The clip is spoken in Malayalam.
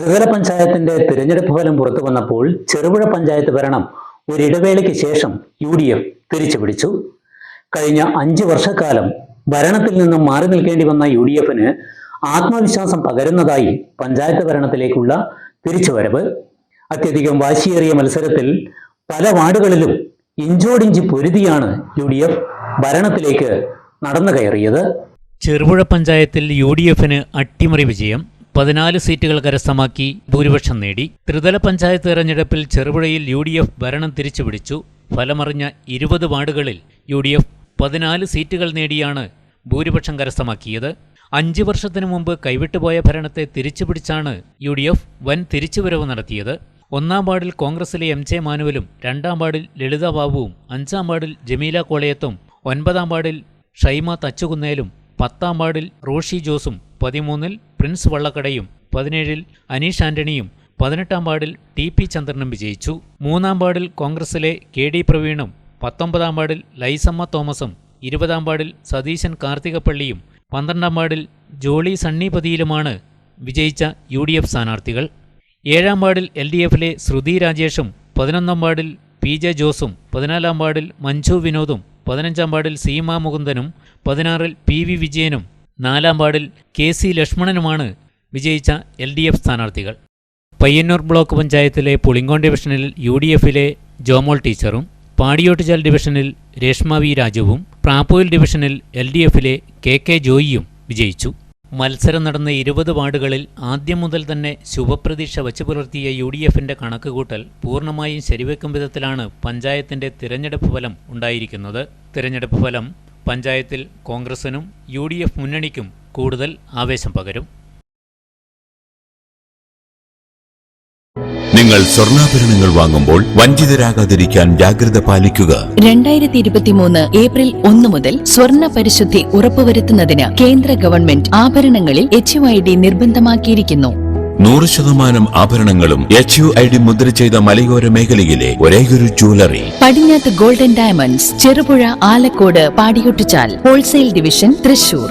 ത്രിതല പഞ്ചായത്തിന്റെ തിരഞ്ഞെടുപ്പ് ഫലം പുറത്തു വന്നപ്പോൾ ചെറുപുഴ പഞ്ചായത്ത് ഭരണം ഒരിടവേളയ്ക്ക് ശേഷം UDF തിരിച്ചുപിടിച്ചു. കഴിഞ്ഞ 5 വർഷക്കാലം ഭരണത്തിൽ നിന്നും മാറി നിൽക്കേണ്ടി വന്ന UDFന് ആത്മവിശ്വാസം പകരുന്നതായി പഞ്ചായത്ത് ഭരണത്തിലേക്കുള്ള തിരിച്ചുവരവ്. അത്യധികം വാശിയേറിയ മത്സരത്തിൽ പല വാർഡുകളിലും ഇഞ്ചോടിഞ്ച് പൊരുതിയാണ് UDF ഭരണത്തിലേക്ക് നടന്നു കയറിയത്. ചെറുപുഴ പഞ്ചായത്തിൽ UDFന് അട്ടിമറി വിജയം. 14 സീറ്റുകൾ കരസ്ഥമാക്കി ഭൂരിപക്ഷം നേടി. ത്രിതല പഞ്ചായത്ത് തെരഞ്ഞെടുപ്പിൽ ചെറുപുഴയിൽ UDF ഭരണം തിരിച്ചുപിടിച്ചു. ഫലമറിഞ്ഞ 20 വാർഡുകളിൽ UDF 14 സീറ്റുകൾ നേടിയാണ് ഭൂരിപക്ഷം കരസ്ഥമാക്കിയത്. 5 വർഷത്തിനു മുമ്പ് കൈവിട്ടുപോയ ഭരണത്തെ തിരിച്ചുപിടിച്ചാണ് UDF വൻ തിരിച്ചുവരവ് നടത്തിയത്. 1-ാം വാർഡിൽ കോൺഗ്രസിലെ MJ മാനുവലും 2-ാം വാർഡിൽ ലളിത ബാബുവും 5-ാം വാർഡിൽ ജമീല കോളയത്തും 9-ാം വാർഡിൽ ഷൈമ തച്ചുകുന്നേലും 10-ാം വാർഡിൽ റോഷി ജോസും 13-ൽ പ്രിൻസ് വള്ളക്കടയും 17-ൽ അനീഷ് ആന്റണിയും 18-ാം വാർഡിൽ TP ചന്ദ്രനും വിജയിച്ചു. 3-ാം വാർഡിൽ കോൺഗ്രസിലെ KD പ്രവീണും 19-ാം വാർഡിൽ ലൈസമ്മ തോമസും 20-ാം വാർഡിൽ സതീശൻ കാർത്തികപ്പള്ളിയും 12-ാം വാർഡിൽ ജോളി സണ്ണിപതിയിലുമാണ് വിജയിച്ച UDF സ്ഥാനാർത്ഥികൾ. 7-ാം വാർഡിൽ LDFിലെ ശ്രുതി രാജേഷും 11-ാം വാർഡിൽ PJ ജോസും 14-ാം വാർഡിൽ മഞ്ജു വിനോദും 15-ാം വാർഡിൽ സീമ മുകുന്ദനും 16-ൽ PV വിജയനും 4-ാം വാർഡിൽ KC ലക്ഷ്മണനുമാണ് വിജയിച്ച LDF സ്ഥാനാർത്ഥികൾ. പയ്യന്നൂർ ബ്ലോക്ക് പഞ്ചായത്തിലെ പുളിങ്കോൺ ഡിവിഷനിൽ UDFിലെ ജോമോൾ ടീച്ചറും പാടിയോട്ടുചാൽ ഡിവിഷനിൽ രേഷ്മ V രാജുവും പ്രാപ്പോയിൽ ഡിവിഷനിൽ LDFിലെ KK ജോയിയും വിജയിച്ചു. മത്സരം നടന്ന 20 വാർഡുകളിൽ ആദ്യം മുതൽ തന്നെ ശുഭപ്രതീക്ഷ വച്ചു പുലർത്തിയ UDFിന്റെ കണക്കുകൂട്ടൽ പൂർണ്ണമായും ശരിവെക്കും വിധത്തിലാണ് പഞ്ചായത്തിന്റെ തിരഞ്ഞെടുപ്പ് ഫലം ഉണ്ടായിരിക്കുന്നത്. തിരഞ്ഞെടുപ്പ് ഫലം പഞ്ചായത്തിൽ കോൺഗ്രസിനും UDF മുന്നണിക്കും കൂടുതൽ ആവേശം പകരും. നിങ്ങൾ സ്വർണ്ണാഭരണങ്ങൾ വാങ്ങുമ്പോൾ വഞ്ചിതരാകാതിരിക്കാൻ ജാഗ്രത പാലിക്കുക. 2023 ഏപ്രിൽ 1 മുതൽ സ്വർണ്ണ പരിശുദ്ധി ഉറപ്പുവരുത്തുന്നതിന് കേന്ദ്ര ഗവൺമെന്റ് ആഭരണങ്ങളിൽ HUID നിർബന്ധമാക്കിയിരിക്കുന്നു. 100% ആഭരണങ്ങളും HUID മുദ്ര ചെയ്ത മലയോര മേഖലയിലെ ഒരേയൊരു jewellery Padinjath golden diamonds, Cherupuzha, Alakode, Padiyottuchal, wholesale division, Thrissur.